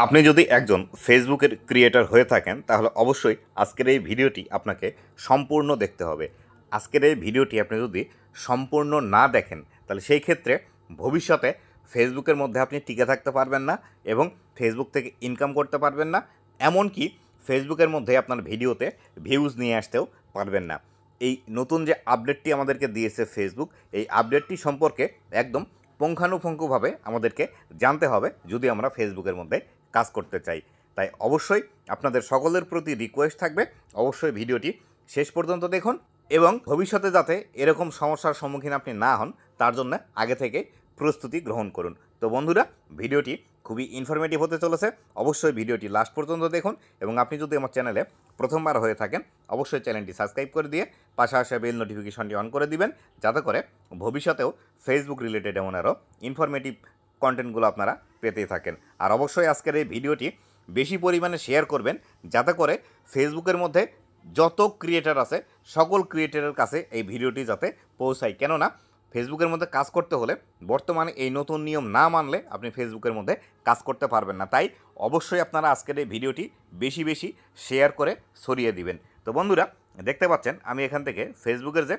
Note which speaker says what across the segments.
Speaker 1: আপনি যদি একজন ফেসবুকের ক্রিয়েটর হয়ে থাকেন তাহলে অবশ্যই আজকের এই ভিডিওটি আপনাকে সম্পূর্ণ দেখতে হবে। আজকের এই ভিডিওটি আপনি যদি সম্পূর্ণ না দেখেন তাহলে সেই ক্ষেত্রে ভবিষ্যতে ফেসবুকের মধ্যে আপনি টিকে থাকতে পারবেন না এবং ফেসবুক থেকে ইনকাম করতে পারবেন না, এমনকি ফেসবুকের মধ্যে আপনার ভিডিওতে ভিউজ নিয়ে আসতেও পারবেন না। এই নতুন যে আপডেটটি আমাদেরকে দিয়েছে ফেসবুক, এই আপডেটটি সম্পর্কে একদম পুঙ্খানুপুঙ্খভাবে আমাদেরকে জানতে হবে যদি আমরা ফেসবুকের মধ্যে কাজ করতে চাই। তাই অবশ্যই আপনাদের সকলের প্রতি রিকোয়েস্ট থাকবে, অবশ্যই ভিডিওটি শেষ পর্যন্ত দেখুন এবং ভবিষ্যতে যাতে এরকম সমস্যার সম্মুখীন আপনি না হন তার জন্য আগে থেকে প্রস্তুতি গ্রহণ করুন। তো বন্ধুরা, ভিডিওটি খুবই ইনফরমেটিভ হতে চলেছে, অবশ্যই ভিডিওটি লাস্ট পর্যন্ত দেখুন এবং আপনি যদি আমার চ্যানেলে প্রথমবার হয়ে থাকেন অবশ্যই চ্যানেলটি সাবস্ক্রাইব করে দিয়ে পাশে আসা বেল নোটিফিকেশনটি অন করে দিবেন, যাতে করে ভবিষ্যতেও ফেসবুক রিলেটেড এমন আরও ইনফরমেটিভ কন্টেন্টগুলো আপনারা পেতেই থাকেন। আর অবশ্যই আজকের এই ভিডিওটি বেশি পরিমাণে শেয়ার করবেন, যাতে করে ফেসবুকের মধ্যে যত ক্রিয়েটার আছে সকল ক্রিয়েটারের কাছে এই ভিডিওটি যাতে পৌঁছায়। কেননা ফেসবুকের মধ্যে কাজ করতে হলে বর্তমানে এই নতুন নিয়ম না মানলে আপনি ফেসবুকের মধ্যে কাজ করতে পারবেন না। তাই অবশ্যই আপনারা আজকের এই ভিডিওটি বেশি বেশি শেয়ার করে ছড়িয়ে দিবেন। তো বন্ধুরা, দেখতে পাচ্ছেন আমি এখান থেকে ফেসবুকের যে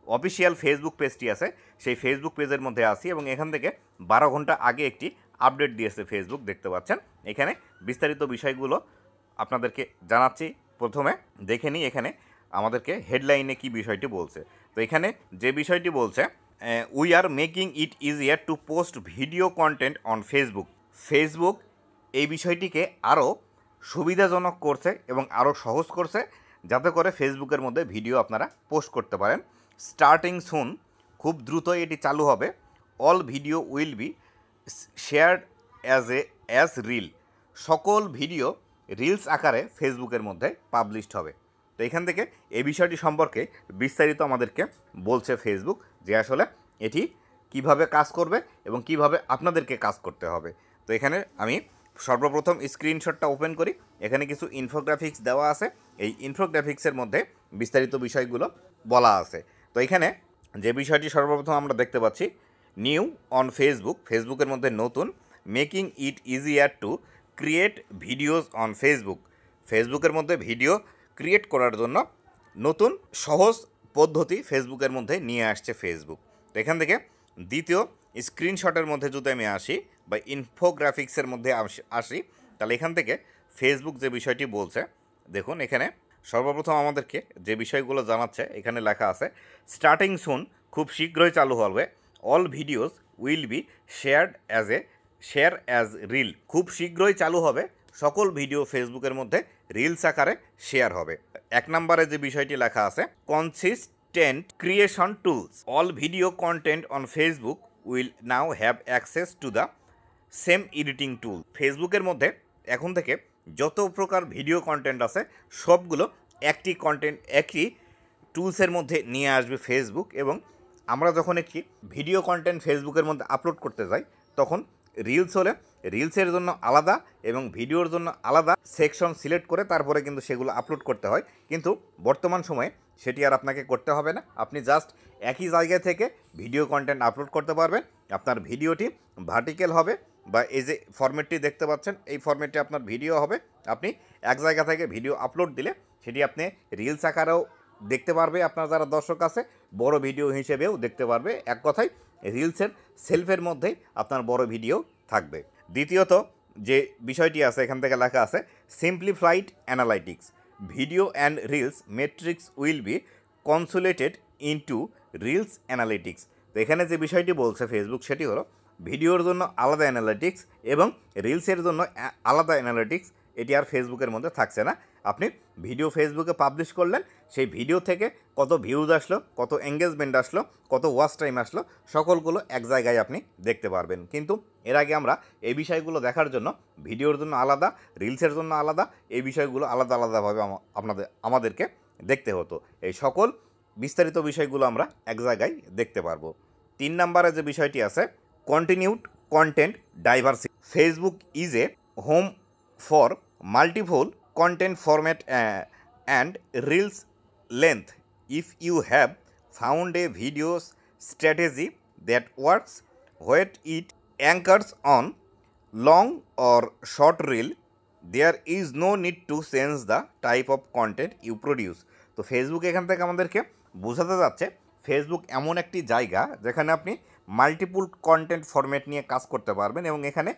Speaker 1: অফিসিয়াল ফেসবুক পেজটি আছে সেই ফেসবুক পেজের মধ্যে আসি এবং এখান থেকে 12 ঘন্টা আগে একটি আপডেট দিয়েছে ফেসবুক, দেখতে পাচ্ছেন। এখানে বিস্তারিত বিষয়গুলো আপনাদেরকে জানাচ্ছি। প্রথমে দেখে নিই এখানে আমাদেরকে হেডলাইনে কি বিষয়টি বলছে। তো এখানে যে বিষয়টি বলছে, we are making it easier two post video content on Facebook. Facebook এই বিষয়টিকে আরও সুবিধাজনক করছে এবং আরও সহজ করছে, যাতে করে ফেসবুকের মধ্যে ভিডিও আপনারা পোস্ট করতে পারেন। স্টার্টিং সুন, খুব দ্রুতই এটি চালু হবে। All video will be shared as reel. সকল ভিডিও রিলস আকারে ফেসবুকের মধ্যে পাবলিশড হবে। তো এখান থেকে এই বিষয়টি সম্পর্কে বিস্তারিত আমাদেরকে বলছে ফেসবুক, যে আসলে এটি কিভাবে কাজ করবে এবং কিভাবে আপনাদেরকে কাজ করতে হবে। তো এখানে আমি সর্বপ্রথম স্ক্রিনশটটা ওপেন করি। এখানে কিছু ইনফোগ্রাফিক্স দেওয়া আছে, এই ইনফোগ্রাফিক্সের মধ্যে বিস্তারিত বিষয়গুলো বলা আছে। তো এখানে যে বিষয়টি সর্বপ্রথম আমরা দেখতে পাচ্ছি, নিউ অন ফেসবুক, ফেসবুকের মধ্যে নতুন, making it easier to create videos on Facebook. ফেসবুকের মধ্যে ভিডিও ক্রিয়েট করার জন্য নতুন সহজ পদ্ধতি ফেসবুকের মধ্যে নিয়ে আসছে ফেসবুক। তো এখান থেকে দ্বিতীয় স্ক্রিনশটের মধ্যে যদি আমি আসি বা ইনফোগ্রাফিক্সের মধ্যে আসি, তাহলে এখান থেকে ফেসবুক যে বিষয়টি বলছে, দেখুন এখানে সর্বপ্রথম আমাদেরকে যে বিষয়গুলো জানাচ্ছে এখানে লেখা আছে, স্টার্টিং সুন, খুব শীঘ্রই চালু হবে। All videos will be share as reel. খুব শীঘ্রই চালু হবে, সকল ভিডিও ফেসবুকের মধ্যে রিলস আকারে শেয়ার হবে। এক নম্বরে যে বিষয়টি লেখা আছে, consistent creation tools. All video content on Facebook will now have access to the same editing টুল। ফেসবুকের মধ্যে এখন থেকে যত প্রকার ভিডিও কন্টেন্ট আছে সবগুলো একটি টুলসের মধ্যে নিয়ে আসবে ফেসবুক। এবং আমরা যখন একটি ভিডিও কন্টেন্ট ফেসবুকের মধ্যে আপলোড করতে যাই, তখন রিলস হলে রিলসের জন্য আলাদা এবং ভিডিওর জন্য আলাদা সেকশন সিলেক্ট করে তারপরে কিন্তু সেগুলো আপলোড করতে হয়। কিন্তু বর্তমান সময়ে সেটি আর আপনাকে করতে হবে না, আপনি জাস্ট একই জায়গা থেকে ভিডিও কন্টেন্ট আপলোড করতে পারবেন। আপনার ভিডিওটি ভার্টিক্যাল হবে বা এই যে ফরম্যাটটি দেখতে পাচ্ছেন এই ফরম্যাটে আপনার ভিডিও হবে। আপনি এক জায়গা থেকে ভিডিও আপলোড দিলে সেটি আপনি রিলস আকারেও দেখতে পারবে, আপনার যারা দর্শক আছে বড় ভিডিও হিসেবেও দেখতে পারবে। এক কথায় রিলসের সেলফের মধ্যেই আপনার বড় ভিডিও থাকবে। দ্বিতীয়ত যে বিষয়টি আছে এখান থেকে লেখা আছে, simplified analytics, video and reels metrics will be consolidated into reels analytics. তো এখানে যে বিষয়টি বলছে ফেসবুক সেটি হলো ভিডিওর জন্য আলাদা অ্যানালিটিক্স এবং রিলসের জন্য আলাদা অ্যানালিটিক্স। এটি আর ফেসবুকের মধ্যে থাকছে না। আপনি ভিডিও ফেসবুকে পাবলিশ করলেন, সেই ভিডিও থেকে কত ভিউজ আসলো, কত এঙ্গেজমেন্ট আসলো, কত ওয়াচ টাইম আসলো, সকলগুলো এক জায়গায় আপনি দেখতে পারবেন। কিন্তু এর আগে আমরা এই বিষয়গুলো দেখার জন্য ভিডিওর জন্য আলাদা, রিলসের জন্য আলাদা, এই বিষয়গুলো আলাদা আলাদাভাবে আমাদেরকে দেখতে হতো। এই সকল বিস্তারিত বিষয়গুলো আমরা এক জায়গায় দেখতে পারবো। 3 নম্বরে যে বিষয়টি আছে, continued content diversity. Facebook is a home for multiple content format and reels length. If you have found a video strategy that works, where it anchors on long or short reel there is no need to change the type of content you produce. তো Facebook এখান থেকে আমাদেরকে বোঝাতে যাচ্ছে Facebook এমন একটি জায়গা যেখানে আপনি মাল্টিপুল কন্টেন্ট ফরম্যাট নিয়ে কাজ করতে পারবেন এবং এখানে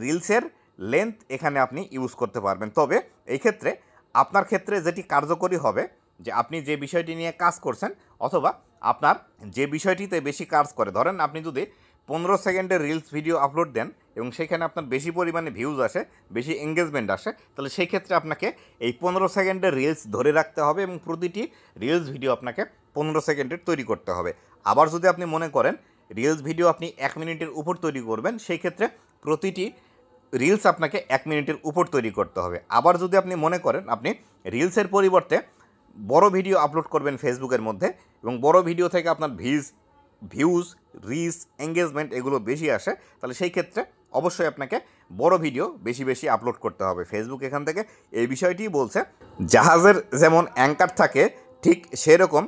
Speaker 1: রিলসের লেন্থ এখানে আপনি ইউজ করতে পারবেন। তবে এই ক্ষেত্রে আপনার ক্ষেত্রে যেটি কার্যকরী হবে যে আপনি যে বিষয়টি নিয়ে কাজ করছেন অথবা আপনার যে বিষয়টিতে বেশি কাজ করে, ধরেন আপনি যদি 15 সেকেন্ডের রিলস ভিডিও আপলোড দেন এবং সেখানে আপনার বেশি পরিমাণে ভিউজ আসে, বেশি এঙ্গেজমেন্ট আসে, তাহলে সেই ক্ষেত্রে আপনাকে এই 15 সেকেন্ডের রিলস ধরে রাখতে হবে এবং প্রতিটি রিলস ভিডিও আপনাকে 15 সেকেন্ডের তৈরি করতে হবে। আবার যদি আপনি মনে করেন রিলস ভিডিও আপনি 1 মিনিটের উপর তৈরি করবেন, সেই ক্ষেত্রে প্রতিটি রিলস আপনাকে 1 মিনিটের উপর তৈরি করতে হবে। আবার যদি আপনি মনে করেন আপনি রিলসের পরিবর্তে বড় ভিডিও আপলোড করবেন ফেসবুকের মধ্যে এবং বড় ভিডিও থেকে আপনার ভিউজ রিচ এঙ্গেজমেন্ট এগুলো বেশি আসে, তাহলে সেই ক্ষেত্রে অবশ্যই আপনাকে বড় ভিডিও বেশি বেশি আপলোড করতে হবে। ফেসবুক এখান থেকে এই বিষয়টিই বলছে, জাহাজের যেমন অ্যাঙ্কার থাকে ঠিক সেরকম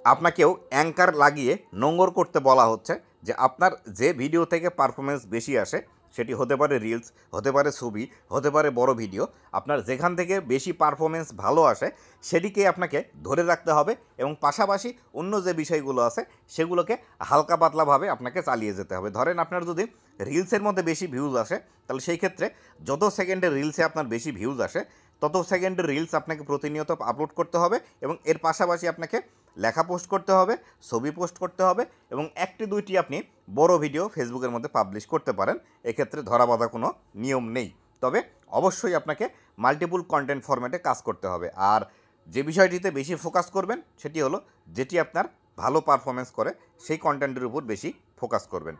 Speaker 1: আপনাকেও অ্যাঙ্কার লাগিয়ে নোঙর করতে বলা হচ্ছে যে আপনার যে ভিডিও থেকে পারফরমেন্স বেশি আসে, সেটি হতে পারে রিলস, হতে পারে ছবি, হতে পারে বড় ভিডিও, আপনার যেখান থেকে বেশি পারফরমেন্স ভালো আসে সেটিকে আপনাকে ধরে রাখতে হবে এবং পাশাপাশি অন্য যে বিষয়গুলো আছে সেগুলোকে হালকা পাতলাভাবে আপনাকে চালিয়ে যেতে হবে। ধরেন আপনার যদি রিলসের মধ্যে বেশি ভিউজ আসে, তাহলে সেই ক্ষেত্রে যত সেকেন্ডের রিলসে আপনার বেশি ভিউজ আসে তত সেকেন্ডের রিলস আপনাকে প্রতিনিয়ত আপলোড করতে হবে এবং এর পাশাপাশি আপনাকে লেখা পোস্ট করতে হবে, ছবি পোস্ট করতে হবে এবং 1-2টি আপনি বড় ভিডিও ফেসবুকের মধ্যে পাবলিশ করতে পারেন। এক্ষেত্রে ধরাবাঁধা কোনো নিয়ম নেই, তবে অবশ্যই আপনাকে মাল্টিপুল কন্টেন্ট ফরম্যাটে কাজ করতে হবে। আর যে বিষয়টিতে বেশি ফোকাস করবেন সেটি হলো যেটি আপনার ভালো পারফরমেন্স করে সেই কন্টেন্টের উপর বেশি ফোকাস করবেন।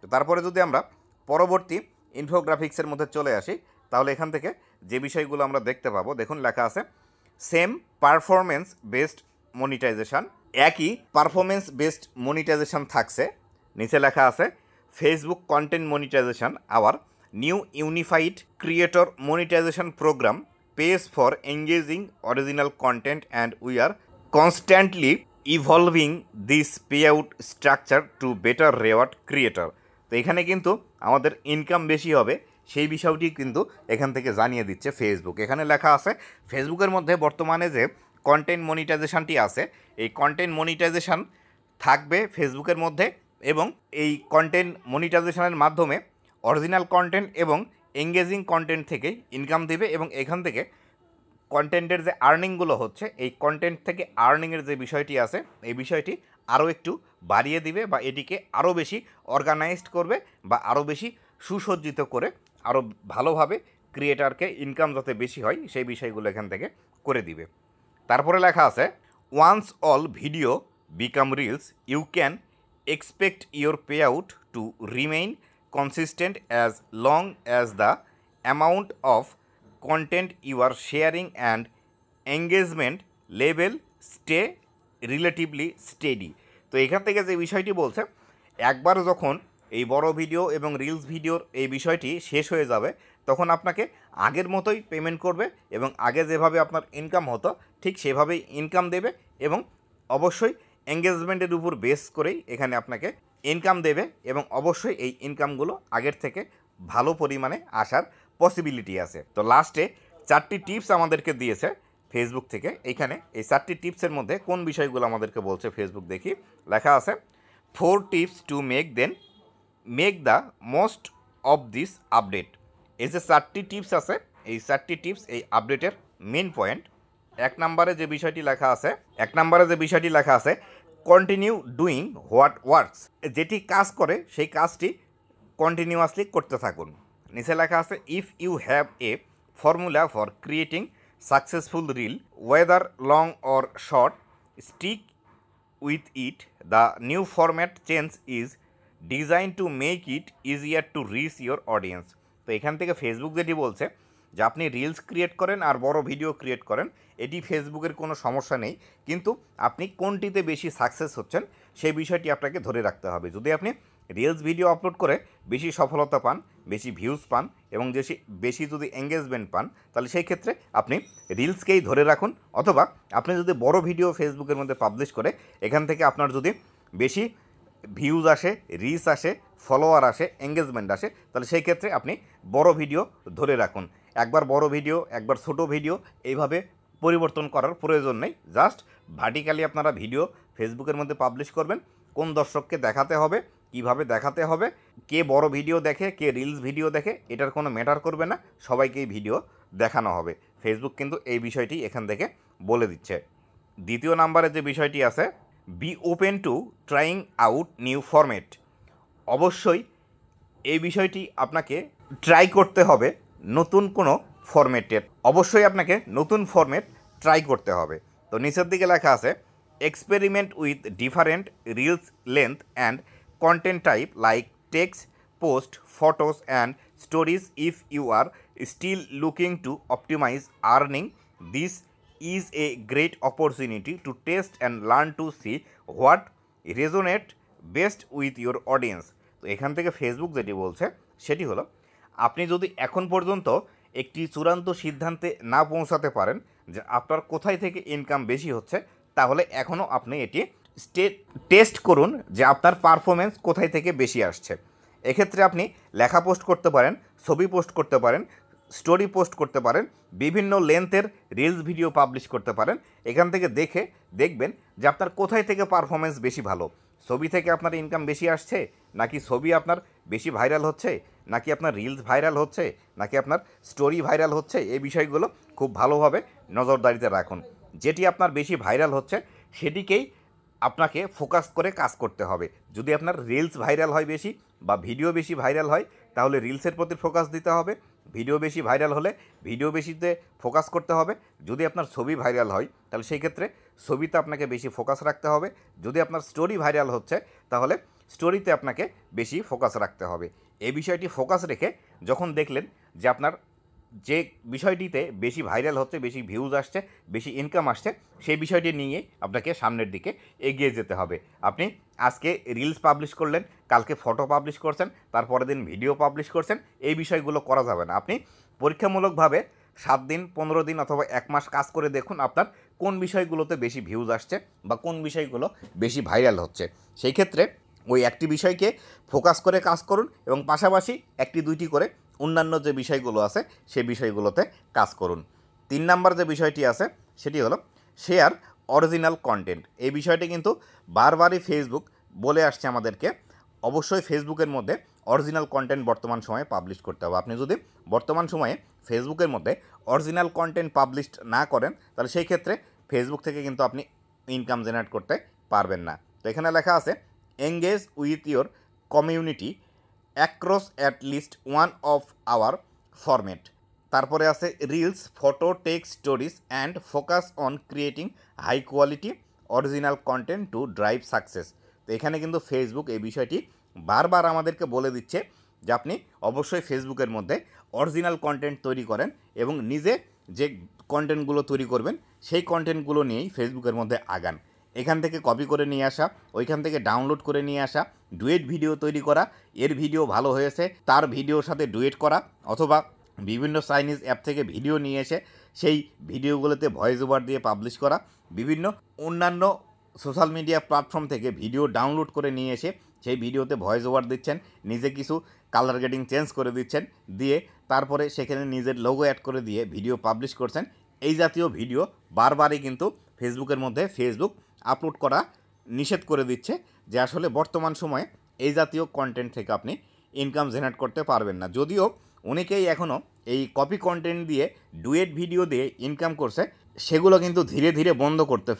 Speaker 1: তো তারপরে যদি আমরা পরবর্তী ইনফোগ্রাফিক্সের মধ্যে চলে আসি, তাহলে এখান থেকে যে বিষয়গুলো আমরা দেখতে পাবো, দেখুন লেখা আছে সেম পারফরমেন্স বেসড মনিটাইজেশন। একই পারফরমেন্স বেসড মনিটাইজেশন থাকছে। নিচে লেখা আছে Facebook content monetisation our new unified creator monetisation program pays for engaging original content and we are constantly evolving this payout structure to better reward creator। তো এখানে কিন্তু আমাদের income বেশি হবে সেই বিষয়টি কিন্তু এখান থেকে জানিয়ে দিচ্ছে ফেসবুক। এখানে লেখা আছে ফেসবুকের মধ্যে বর্তমানে যে কন্টেন্ট মনিটাইজেশনটি আছে এই কন্টেন্ট মনিটাইজেশন থাকবে ফেসবুকের মধ্যে এবং এই কন্টেন্ট মনিটাইজেশনের মাধ্যমে অরিজিনাল কন্টেন্ট এবং এঙ্গেজিং কন্টেন্ট থেকে ইনকাম দেবে এবং এখান থেকে কন্টেন্টের যে আর্নিংগুলো হচ্ছে এই কন্টেন্ট থেকে আর্নিংয়ের যে বিষয়টি আছে এই বিষয়টি আরও একটু বাড়িয়ে দিবে বা এটিকে আরও বেশি অর্গানাইজড করবে বা আরও বেশি সুসজ্জিত করে আরও ভালোভাবে ক্রিয়েটারকে ইনকাম যাতে বেশি হয় সেই বিষয়গুলো এখান থেকে করে দিবে। তারপরে লেখা আছে once all video become reels you can expect your pay out to remain consistent as long as the amount of content you are sharing and engagement level stay relatively steady। তো এখান থেকে যে বিষয়টি বলছে একবার যখন এই বড় ভিডিও এবং রিলস ভিডিওর এই বিষয়টি শেষ হয়ে যাবে তখন আপনাকে আগের মতোই পেমেন্ট করবে এবং আগে যেভাবে আপনার ইনকাম হতো ঠিক সেভাবেই ইনকাম দেবে এবং অবশ্যই এঙ্গেজমেন্টের উপর বেস করেই এখানে আপনাকে ইনকাম দেবে এবং অবশ্যই এই ইনকামগুলো আগের থেকে ভালো পরিমাণে আসার পসিবিলিটি আছে। তো লাস্টে 4টি টিপস আমাদেরকে দিয়েছে ফেসবুক থেকে। এইখানে এই 4টি টিপসের মধ্যে কোন বিষয়গুলো আমাদেরকে বলছে ফেসবুক দেখি। লেখা আছে 4 tips to make the most of this update. এই যে 4টি টিপস আছে এই 4টি টিপস এই আপডেটের মেন পয়েন্ট। 1 নম্বরে যে বিষয়টি লেখা আছে কন্টিনিউ ডুইং হোয়াট ওয়ার্কস। যেটি কাজ করে সেই কাজটি কন্টিনিউয়াসলি করতে থাকুন। নিচে লেখা আছে if you have a formula for creating successful reel whether long or short stick with it. The new format change is design to make it easier to reach your audience. তো এখান থেকে Facebook যেটি বলছে যে আপনি reels create করেন আর বড় video create করেন এটি ফেসবুকের কোনো সমস্যা নেই, কিন্তু আপনি কোনটিতে বেশি সাকসেস হচ্ছেন সেই বিষয়টি আপনাকে ধরে রাখতে হবে। যদি আপনি রিলস ভিডিও আপলোড করে বেশি সফলতা পান, বেশি ভিউজ পান এবং বেশি যদি এঙ্গেজমেন্ট পান তাহলে সেই ক্ষেত্রে আপনি রিলসকেই ধরে রাখুন, অথবা আপনি যদি বড় ভিডিও ফেসবুকের মধ্যে পাবলিশ করে এখান থেকে আপনার যদি বেশি ভিউজ আসে, রিচ আসে, ফলোয়ার আসে, এঙ্গেজমেন্ট আসে, তাহলে সেই ক্ষেত্রে আপনি বড় ভিডিও ধরে রাখুন। একবার বড় ভিডিও, একবার ছোট ভিডিও, এইভাবে পরিবর্তন করার প্রয়োজন নেই। জাস্ট ভার্টিক্যালি আপনারা ভিডিও ফেসবুকের মধ্যে পাবলিশ করবেন। কোন দর্শককে দেখাতে হবে, কিভাবে দেখাতে হবে, কে বড় ভিডিও দেখে, কে রিলস ভিডিও দেখে, এটার কোনো ম্যাটার করবে না, সবাইকেই ভিডিও দেখানো হবে। ফেসবুক কিন্তু এই বিষয়টি এখান থেকে বলে দিচ্ছে। দ্বিতীয় নাম্বারে যে বিষয়টি আছে, be open to trying out new format. অবশ্যই এই বিষয়টি আপনাকে ট্রাই করতে হবে নতুন কোনো ফরম্যাটের। অবশ্যই আপনাকে নতুন ফরম্যাট ট্রাই করতে হবে। তো নিচের দিকে লেখা আছে, experiment with different reels length and content type like text, post, photos and stories if you are still looking to optimise earning. This is a great opportunity to test and learn to see what resonate best with your audience। তো এখান থেকে Facebook যেটি বলছে সেটি হলো, আপনি যদি এখন পর্যন্ত একটি চূড়ান্ত সিদ্ধান্তে না পৌঁছাতে পারেন যে আপনার কোথায় থেকে ইনকাম বেশি হচ্ছে, তাহলে এখনও আপনি এটি টেস্ট করুন যে আপনার পারফরমেন্স কোথায় থেকে বেশি আসছে। এক্ষেত্রে আপনি লেখা পোস্ট করতে পারেন, ছবি পোস্ট করতে পারেন, স্টোরি পোস্ট করতে পারেন, বিভিন্ন লেন্থের রিলস ভিডিও পাবলিশ করতে পারেন। এখান থেকে দেখে দেখবেন যে আপনার কোথায় থেকে পারফরমেন্স বেশি ভালো। ছবি থেকে আপনার ইনকাম বেশি আসছে, নাকি ছবি আপনার বেশি ভাইরাল হচ্ছে, নাকি আপনার রিলস ভাইরাল হচ্ছে, নাকি আপনার স্টোরি ভাইরাল হচ্ছে। এই বিষয়গুলো খুব ভালোভাবে নজরদারিতে রাখুন। যেটি আপনার বেশি ভাইরাল হচ্ছে সেটিকেই আপনাকে ফোকাস করে কাজ করতে হবে। যদি আপনার রিলস ভাইরাল হয় বেশি, বা ভিডিও বেশি ভাইরাল হয়, তাহলে রিলসের প্রতি ফোকাস দিতে হবে। ভিডিও বেশি ভাইরাল হলে ভিডিও বেশিতে ফোকাস করতে হবে। যদি আপনার ছবি ভাইরাল হয় তাহলে সেই ক্ষেত্রে ছবিতে আপনাকে বেশি ফোকাস রাখতে হবে। যদি আপনার স্টোরি ভাইরাল হচ্ছে তাহলে স্টোরিতে আপনাকে বেশি ফোকাস রাখতে হবে। এই বিষয়টি ফোকাস রেখে যখন দেখলেন যে আপনার যে বিষয়টিতে বেশি ভাইরাল হচ্ছে, বেশি ভিউজ আসছে, বেশি ইনকাম আসছে, সেই বিষয়টি নিয়ে আপনাকে সামনের দিকে এগিয়ে যেতে হবে। আপনি আজকে রিলস পাবলিশ করলেন, কালকে ফটো পাবলিশ করছেন, তারপরের দিন ভিডিও পাবলিশ করছেন, এই বিষয়গুলো করা যাবে না। আপনি পরীক্ষামূলকভাবে 7 দিন, 15 দিন অথবা 1 মাস কাজ করে দেখুন আপনার কোন বিষয়গুলোতে বেশি ভিউজ আসছে বা কোন বিষয়গুলো বেশি ভাইরাল হচ্ছে। সেই ক্ষেত্রে ওই একটি বিষয়কে ফোকাস করে কাজ করুন এবং পাশাপাশি একটি দুইটি করে অন্যান্য যে বিষয়গুলো আছে সেই বিষয়গুলোতে কাজ করুন। 3 নাম্বার যে বিষয়টি আছে সেটি হলো শেয়ার অরিজিনাল কন্টেন্ট। এই বিষয়টি কিন্তু বারবারই ফেসবুক বলে আসছে আমাদেরকে। অবশ্যই ফেসবুকের মধ্যে অরিজিনাল কন্টেন্ট বর্তমান সময়ে পাবলিশ করতে হবে। আপনি যদি বর্তমান সময়ে ফেসবুকের মধ্যে অরিজিনাল কন্টেন্ট পাবলিশ না করেন তাহলে সেই ক্ষেত্রে ফেসবুক থেকে কিন্তু আপনি ইনকাম জেনারেট করতে পারবেন না। তো এখানে লেখা আছে, engage with your community across at least one of our format. তারপরে আছে reels, photo, text, stories and focus on creating high quality original content to drive success. তো এখানে কিন্তু ফেসবুক এই বিষয়টি বারবার আমাদেরকে বলে দিচ্ছে যে আপনি অবশ্যই ফেসবুকের মধ্যে অরিজিনাল কন্টেন্ট তৈরি করেন এবং নিজে যে কন্টেন্টগুলো তৈরি করবেন সেই কন্টেন্টগুলো নিয়েই ফেসবুকের মধ্যে আগান। এখান থেকে কপি করে নিয়ে আসা, ওইখান থেকে ডাউনলোড করে নিয়ে আসা, ডুয়েট ভিডিও তৈরি করা, এর ভিডিও ভালো হয়েছে তার ভিডিওর সাথে ডুয়েট করা, অথবা বিভিন্ন চাইনিজ অ্যাপ থেকে ভিডিও নিয়ে এসে সেই ভিডিওগুলোতে ভয়েস ওভার দিয়ে পাবলিশ করা, বিভিন্ন অন্যান্য সোশ্যাল মিডিয়া প্ল্যাটফর্ম থেকে ভিডিও ডাউনলোড করে নিয়ে এসে সেই ভিডিওতে ভয়েস ওভার দিচ্ছেন, নিজে কিছু কালার গ্রেডিং চেঞ্জ করে দিচ্ছেন, দিয়ে তারপরে সেখানে নিজের লোগো অ্যাড করে দিয়ে ভিডিও পাবলিশ করছেন। এই জাতীয় ভিডিও বারবারই কিন্তু ফেসবুকের মধ্যে ফেসবুক আপলোড করা নিষেধ করে দিচ্ছে, যে আসলে বর্তমান সময়ে এই জাতীয় কন্টেন্ট থেকে আপনি ইনকাম জেনারেট করতে পারবেন না। যদিও অনেকেই এখনও এই কপি কন্টেন্ট দিয়ে ডুয়েট ভিডিও দিয়ে ইনকাম করছে, সেগুলো কিন্তু ধীরে ধীরে বন্ধ করতে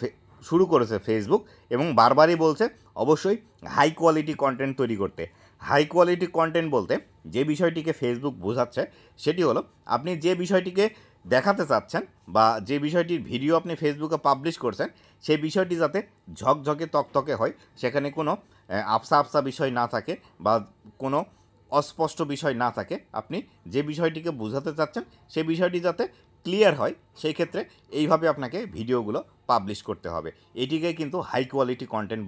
Speaker 1: শুরু করেছে ফেসবুক, এবং বারবারই বলছে অবশ্যই হাই কোয়ালিটি কন্টেন্ট তৈরি করতে। হাই কোয়ালিটি কন্টেন্ট বলতে যে বিষয়টিকে ফেসবুক বোঝাচ্ছে সেটি হলো, আপনি যে বিষয়টিকে দেখাতে চাচ্ছেন বা যে বিষয়টির ভিডিও আপনি ফেসবুকে পাবলিশ করছেন সেই বিষয়টি যাতে ঝকঝকে তকতকে হয়, সেখানে কোনো আবসা আবসা বিষয় না থাকে বা কোনো অস্পষ্ট বিষয় না থাকে। আপনি যে বিষয়টিকে বোঝাতে চাচ্ছেন সেই বিষয়টি যাতে ক্লিয়ার হয়, সেই ক্ষেত্রে এইভাবে আপনাকে ভিডিওগুলো পাবলিশ করতে হবে। এটিকে কিন্তু হাই কোয়ালিটি কন্টেন্ট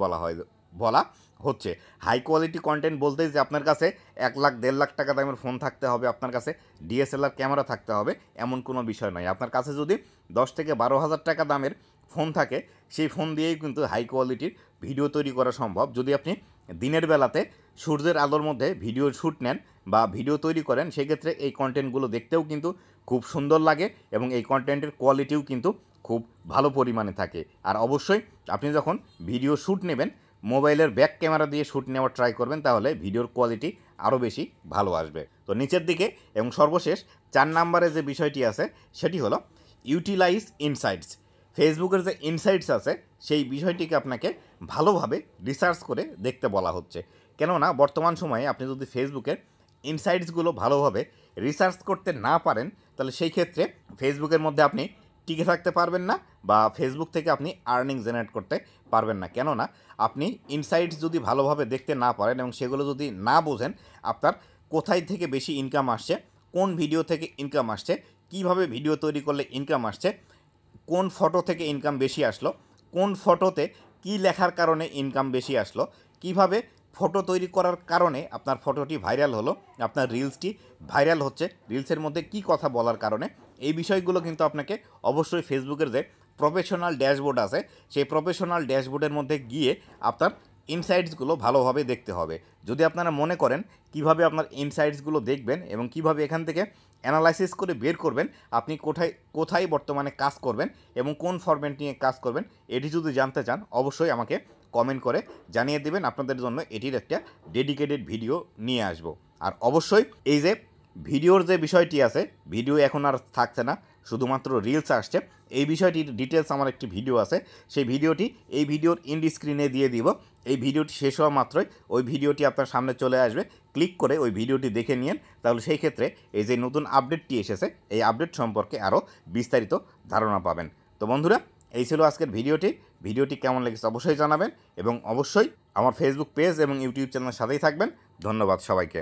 Speaker 1: বলা হচ্ছে। হাই কোয়ালিটি কন্টেন্ট বলতে যে আপনার কাছে 1 লাখ 1.5 লাখ টাকা দামের ফোন থাকতে হবে, আপনার কাছে ডিএসএলআর ক্যামেরা থাকতে হবে, এমন কোনো বিষয় নয়। আপনার কাছে যদি 10 থেকে 12,000 টাকা দামের ফোন থাকে, সেই ফোন দিয়েই কিন্তু হাই কোয়ালিটির ভিডিও তৈরি করা সম্ভব। যদি আপনি দিনের বেলাতে সূর্যের আলোর মধ্যে ভিডিও শ্যুট নেন বা ভিডিও তৈরি করেন, সেক্ষেত্রে এই কন্টেন্টগুলো দেখতেও কিন্তু খুব সুন্দর লাগে এবং এই কন্টেন্টের কোয়ালিটিও কিন্তু খুব ভালো পরিমাণে থাকে। আর অবশ্যই আপনি যখন ভিডিও শ্যুট নেবেন, মোবাইলের ব্যাক ক্যামেরা দিয়ে শ্যুট নেওয়ার ট্রাই করবেন, তাহলে ভিডিওর কোয়ালিটি আরও বেশি ভালো আসবে। তো নিচের দিকে এবং সর্বশেষ 4 নম্বরে যে বিষয়টি আছে সেটি হলো ইউটিলাইজ ইনসাইটস। ফেসবুকের যে ইনসাইটস আছে সেই বিষয়টিকে আপনাকে ভালোভাবে রিসার্চ করে দেখতে বলা হচ্ছে। কেননা বর্তমান সময়ে আপনি যদি ফেসবুকের ইনসাইটসগুলো ভালোভাবে রিসার্চ করতে না পারেন, তাহলে সেই ক্ষেত্রে ফেসবুকের মধ্যে আপনি টিকে থাকতে পারবেন না বা ফেসবুক থেকে আপনি আর্নিং জেনারেট করতে পারবেন না। কেননা আপনি ইনসাইটস যদি ভালোভাবে দেখতে না পারেন এবং সেগুলো যদি না বোঝেন, আপনার কোথায় থেকে বেশি ইনকাম আসছে, কোন ভিডিও থেকে ইনকাম আসছে, কিভাবে ভিডিও তৈরি করলে ইনকাম আসছে, কোন ফটো থেকে ইনকাম বেশি আসলো, কোন ফটোতে কী লেখার কারণে ইনকাম বেশি আসলো, কিভাবে ফটো তৈরি করার কারণে আপনার ফটোটি ভাইরাল হলো, আপনার রিলসটি ভাইরাল হচ্ছে, রিলসের মধ্যে কী কথা বলার কারণে, এই বিষয়গুলো কিন্তু আপনাকে অবশ্যই ফেসবুকের যে প্রফেশনাল ড্যাশবোর্ড আছে সেই প্রফেশনাল ড্যাশবোর্ডের মধ্যে গিয়ে আপনার ইনসাইটসগুলো ভালোভাবে দেখতে হবে। যদি আপনারা মনে করেন কিভাবে আপনার ইনসাইটসগুলো দেখবেন এবং কিভাবে এখান থেকে অ্যানালাইসিস করে বের করবেন আপনি কোথায় কোথায় বর্তমানে কাজ করবেন এবং কোন ফরম্যাট নিয়ে কাজ করবেন, এটি যদি জানতে চান অবশ্যই আমাকে কমেন্ট করে জানিয়ে দেবেন। আপনাদের জন্য এটির একটা ডেডিকেটেড ভিডিও নিয়ে আসব। আর অবশ্যই এই যে ভিডিওর যে বিষয়টি আছে, ভিডিও এখন আর থাকছে না, শুধুমাত্র রিলস আসছে। এই বিষয়টির ডিটেলস আমার একটি ভিডিও আছে, সেই ভিডিওটি এই ভিডিওর ইন্ড স্ক্রিনে দিয়ে দিব। এই ভিডিওটি শেষ হওয়া মাত্রই ওই ভিডিওটি আপনার সামনে চলে আসবে, ক্লিক করে ওই ভিডিওটি দেখে নিন। তাহলে সেই ক্ষেত্রে এই যে নতুন আপডেটটি এসেছে এই আপডেট সম্পর্কে আরও বিস্তারিত ধারণা পাবেন। তো বন্ধুরা, এই ছিল আজকের ভিডিওটি কেমন লেগেছে অবশ্যই জানাবেন এবং অবশ্যই আমার ফেসবুক পেজ এবং ইউটিউব চ্যানেলের সাথেই থাকবেন। ধন্যবাদ সবাইকে।